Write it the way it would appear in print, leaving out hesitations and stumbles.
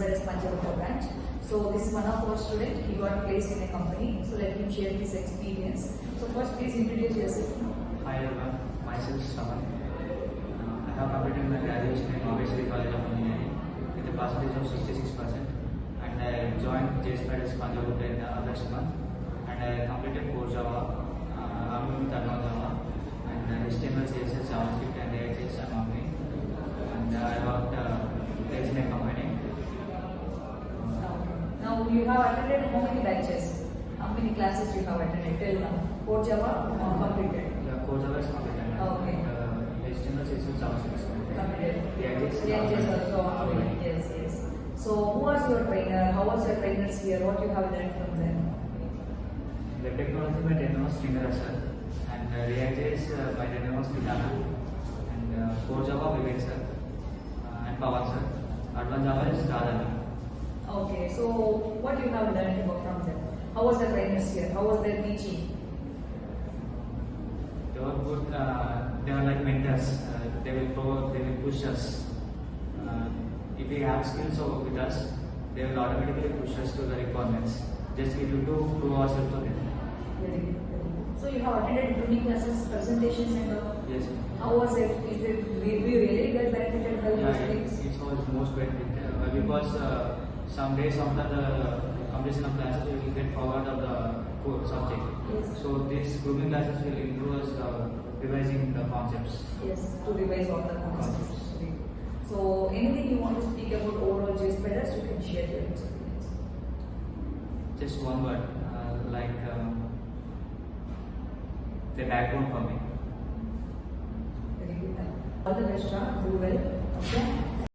JSpiders Punjagutta branch. So this is one of our students. He got placed in a company. So let him share his experience. So first, please introduce yourself. Hi everyone, myself Sravan. I have completed my graduation in Obviously College of Engineering with a percentage of 66%, and I joined JSpiders Punjagutta in August month, and I completed core Java, along with advanced Java, and HTML, CSS, JavaScript, and AHS among me. And I worked in a company. Now you have attended how many batches? How many classes you have attended till now? Core Java completed. Yeah, core Java is completed. Okay. HTML, CSS, JavaScript is completed. Completed. AHS also ongoing. Yes, yes. So who was your trainer? How was your trainers here? What you have learned from them? The technology by trainer was Srinagar sir, and React.js by trainer was Kitana, and core Java Vivek sir, and Pawan sir. Advanced Java is Radha. Okay, so what you have learned from them? How was the trainers here? How was their teaching? They were good. They were like mentors. They will push us. If we have skills with us, they will automatically push us to the requirements. Just we need to prove ourselves to them. Very good. So you have attended training classes, presentations, and all. Yes. How was it? Is it we really get benefited by those things? It was most beneficial because some days after the completion of classes, we will get forward of the core subject. Yes. So these grouping classes will improve us revising the concepts. Yes, to revise all the concepts. So anything you want to speak about overall JSpiders, you can share your experience. Just one word, the backbone for me. Very good. All the best, do well. Okay.